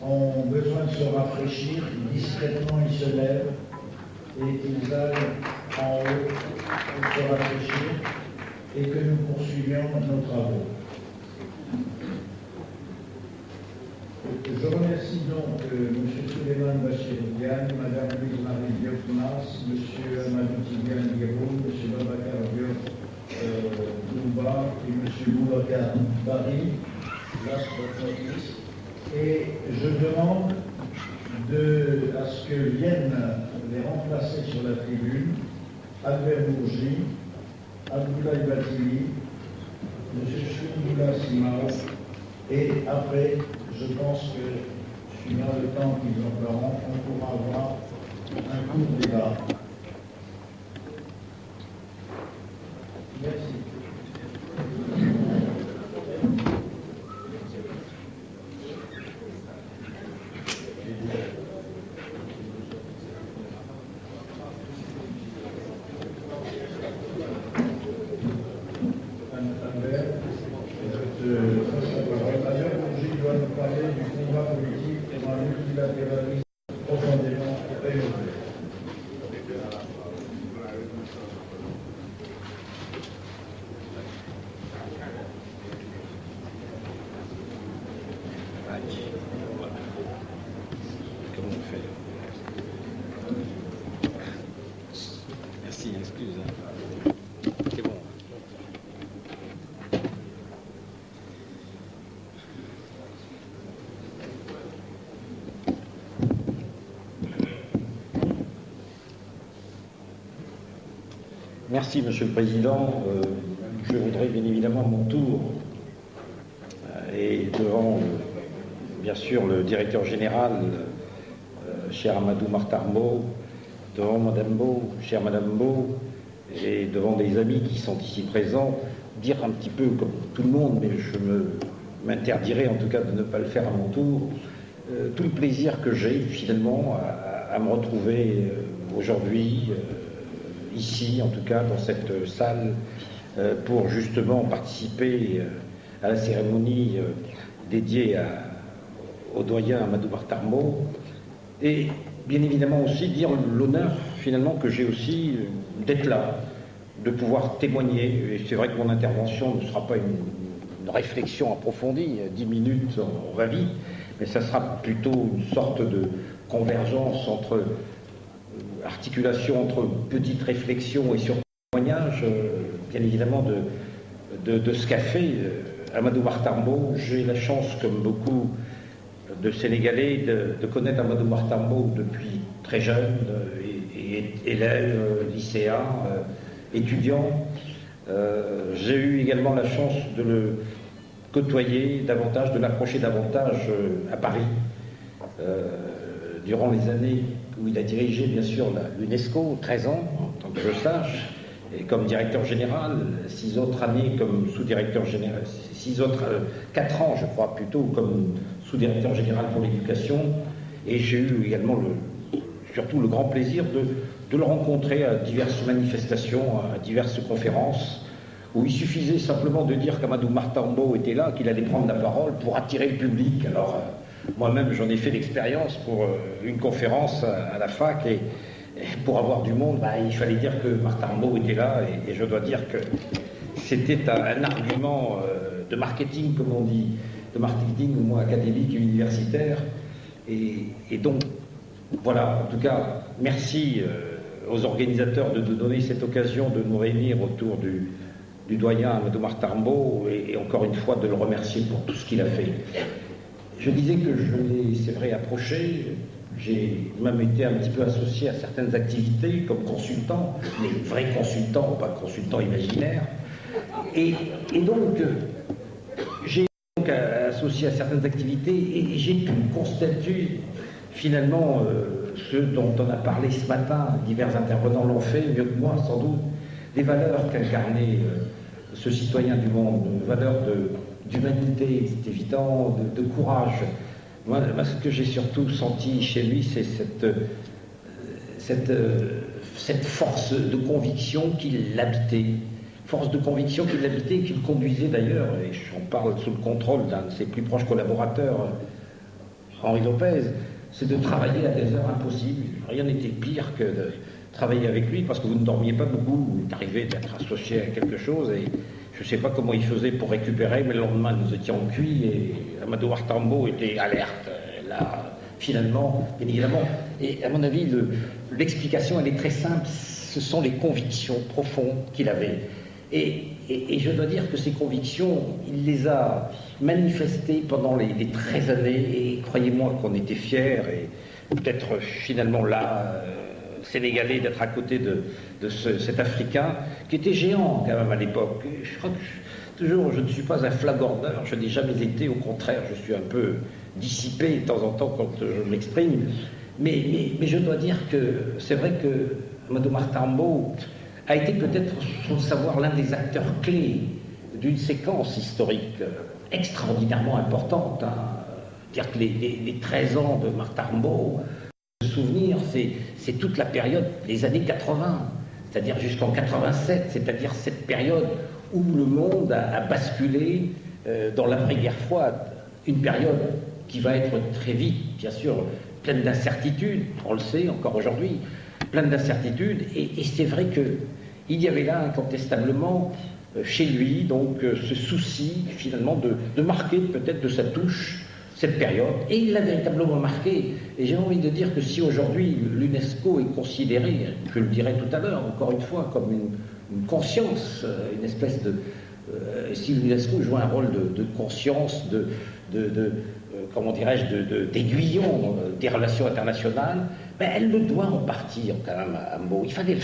ont besoin de se rafraîchir, discrètement ils se lèvent et qu'ils aillent en haut pour se rafraîchir et que nous poursuivions nos travaux. Je remercie donc M. Souleymane Bachir-Diane, Mme Louise-Marie Diop-Mas, M. Amadou Tidiane Guéroum, M. Babacar Diop-Douba et M. Boubacar Bari, et je demande à ce que viennent les remplacer sur la tribune Albert Bourgi, Abdoulaye Batili, M. Choumoula Simao, et après, je pense que, suivant le temps qu'ils emploieront, on pourra avoir un court débat. Merci. Merci, Monsieur le Président. Je voudrais bien évidemment à mon tour, et devant bien sûr le directeur général, cher Amadou Martarmo, devant Madame Beau, chère Madame Beau, et devant des amis qui sont ici présents, dire un petit peu comme tout le monde, mais je m'interdirai en tout cas de ne pas le faire à mon tour, tout le plaisir que j'ai finalement à me retrouver aujourd'hui, ici en tout cas dans cette salle, pour justement participer à la cérémonie dédiée au doyen Amadou Martarmo, et bien évidemment aussi dire l'honneur finalement que j'ai aussi d'être là, de pouvoir témoigner. Et c'est vrai que mon intervention ne sera pas une réflexion approfondie, 10 minutes en ravi, mais ça sera plutôt une sorte de convergence entre articulation entre petites réflexions et sur témoignages, bien évidemment, de ce qu'a fait Amadou Martarmo. J'ai la chance, comme beaucoup de Sénégalais, de connaître Amadou Martarmo depuis très jeune, élève, lycéen, étudiant. J'ai eu également la chance de le côtoyer davantage, de l'approcher davantage à Paris, durant les années où il a dirigé bien sûr l'UNESCO, 13 ans, en tant que je sache, et comme directeur général, 6 autres années comme sous-directeur général, 4 ans je crois plutôt, comme sous-directeur général pour l'éducation, et j'ai eu également surtout le grand plaisir de le rencontrer à diverses manifestations, à diverses conférences, où il suffisait simplement de dire qu'Amadou Martarmo était là, qu'il allait prendre la parole pour attirer le public. Alors, moi-même, j'en ai fait l'expérience pour une conférence à la fac, et pour avoir du monde, il fallait dire que Martarmo était là, et je dois dire que c'était un argument de marketing, comme on dit, de marketing au moins académique et universitaire. Et donc, voilà, en tout cas, merci aux organisateurs de nous donner cette occasion de nous réunir autour du doyen Amadou Martarmo, et encore une fois de le remercier pour tout ce qu'il a fait. Je disais que je l'ai, c'est vrai, approché. J'ai même été un petit peu associé à certaines activités comme consultant, mais vrai consultant, pas consultant imaginaire. Et donc, j'ai donc associé à certaines activités, et j'ai pu constater finalement ce dont on a parlé ce matin, divers intervenants l'ont fait, mieux que moi sans doute, des valeurs qu'incarnait ce citoyen du monde, valeurs d'humanité, c'est évident, de courage. Moi, ce que j'ai surtout senti chez lui, c'est cette force de conviction qui l'habitait. Force de conviction qui l'habitait, qui le conduisait d'ailleurs, et j'en parle sous le contrôle d'un de ses plus proches collaborateurs, Henri Lopez, c'est de travailler à des heures impossibles. Rien n'était pire que de travailler avec lui, parce que vous ne dormiez pas beaucoup, vous êtes arrivé d'être associé à quelque chose, et je ne sais pas comment il faisait pour récupérer, mais le lendemain, nous étions cuits, et Amadou Artambo était alerte. Là, finalement, bien évidemment, et à mon avis, l'explication, elle est très simple, ce sont les convictions profondes qu'il avait. Et je dois dire que ces convictions, il les a manifestées pendant les 13 années, et croyez-moi qu'on était fiers, et peut-être finalement là, sénégalais, d'être à côté de cet Africain, qui était géant quand même à l'époque. Je crois que toujours, je ne suis pas un flagorneur, je n'ai jamais été, au contraire, je suis un peu dissipé de temps en temps quand je m'exprime, mais je dois dire que c'est vrai que Amadou Tambo a été peut-être, sans le savoir, l'un des acteurs clés d'une séquence historique extraordinairement importante. Dire que les 13 ans de Tambo, le souvenir, c'est toute la période des années 80, c'est-à-dire jusqu'en 87, c'est-à-dire cette période où le monde a basculé dans l'après-guerre froide, une période qui va être très vite, bien sûr, pleine d'incertitudes, on le sait encore aujourd'hui, pleine d'incertitudes, et c'est vrai qu'il y avait là incontestablement chez lui donc ce souci finalement de marquer peut-être de sa touche cette période, et il l'a véritablement marqué. Et j'ai envie de dire que si aujourd'hui l'UNESCO est considérée, je le dirai tout à l'heure encore une fois, comme une conscience, une espèce de... si l'UNESCO joue un rôle de conscience, comment dirais-je, d'aiguillon des relations internationales, ben elle le doit en partie quand même à Mbo. Il fallait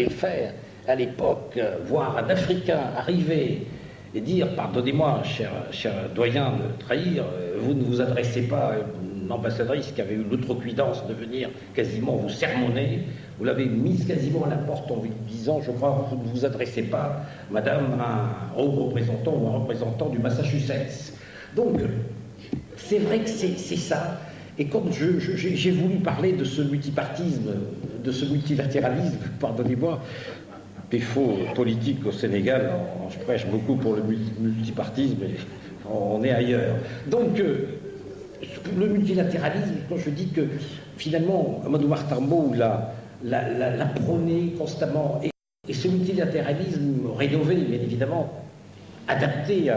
le faire à l'époque, voir un Africain arriver et dire, pardonnez-moi, cher doyen, de trahir, vous ne vous adressez pas à une ambassadrice qui avait eu l'outrecuidance de venir quasiment vous sermonner, vous l'avez mise quasiment à la porte en lui disant, je crois, vous ne vous adressez pas, madame, à un haut représentant ou un représentant du Massachusetts. Donc, c'est vrai que c'est ça. Et quand j'ai voulu parler de ce multipartisme, de ce multilatéralisme, pardonnez-moi, défaut politique au Sénégal, je prêche beaucoup pour le multipartisme, mais on est ailleurs. Donc, le multilatéralisme, quand je dis que finalement, Amadou Tambo l'a prôné constamment, et ce multilatéralisme rénové, bien évidemment, adapté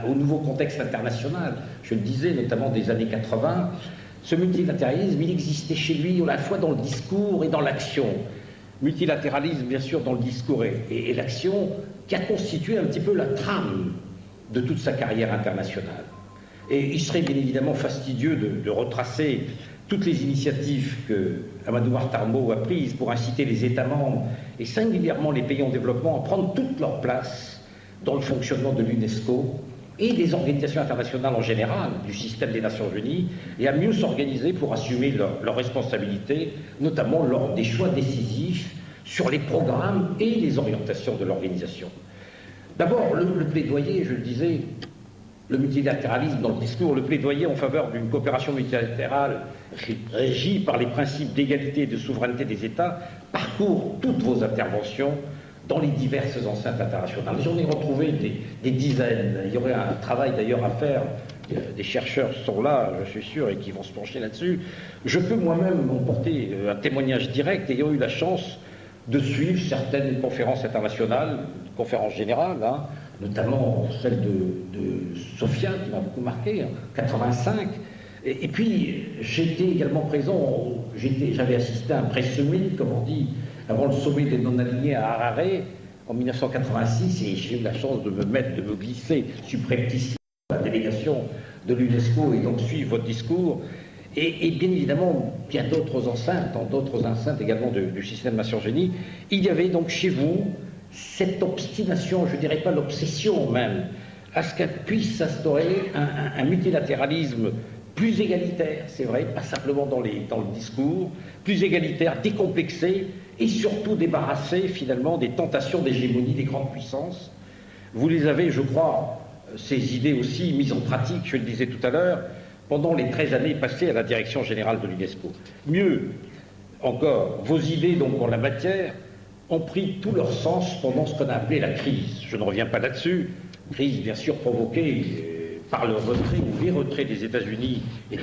au nouveau contexte international, je le disais, notamment des années 80, ce multilatéralisme, il existait chez lui à la fois dans le discours et dans l'action. Multilatéralisme, bien sûr, dans le discours et l'action, qui a constitué un petit peu la trame de toute sa carrière internationale. Et il serait bien évidemment fastidieux de retracer toutes les initiatives que Amadou Tambo a prises pour inciter les États membres, et singulièrement les pays en développement, à prendre toute leur place dans le fonctionnement de l'UNESCO et des organisations internationales en général, du système des Nations Unies, et à mieux s'organiser pour assumer leurs responsabilités, notamment lors des choix décisifs sur les programmes et les orientations de l'organisation. D'abord, le plaidoyer, je le disais, le multilatéralisme dans le discours, le plaidoyer en faveur d'une coopération multilatérale régie par les principes d'égalité et de souveraineté des États parcourt toutes vos interventions dans les diverses enceintes internationales. J'en ai retrouvé des dizaines. Il y aurait un travail d'ailleurs à faire. Des chercheurs sont là, je suis sûr, et qui vont se pencher là-dessus. Je peux moi-même emporter un témoignage direct, ayant eu la chance de suivre certaines conférences internationales, conférences générales, notamment celle de Sofia, qui m'a beaucoup marqué, en 85. Et puis, j'étais également présent, j'avais assisté à un press summit, comme on dit, avant le sommet des non-alignés à Harare, en 1986, et j'ai eu la chance de me glisser subrepticement dans la délégation de l'UNESCO et donc suivre votre discours. Et bien évidemment, il y a d'autres enceintes, dans d'autres enceintes également du système Nations Unies. Il y avait donc chez vous cette obstination, je ne dirais pas l'obsession même, à ce qu'elle puisse s'instaurer un multilatéralisme plus égalitaire, c'est vrai, pas simplement dans le discours, plus égalitaire, décomplexé, et surtout débarrassé finalement des tentations d'hégémonie des grandes puissances. Vous les avez, je crois, ces idées aussi mises en pratique, je le disais tout à l'heure, pendant les 13 années passées à la direction générale de l'UNESCO. Mieux encore, vos idées donc en la matière ont pris tout leur sens pendant ce qu'on a appelé la crise. Je ne reviens pas là-dessus, crise bien sûr provoquée par le retrait ou les retraits des États-Unis et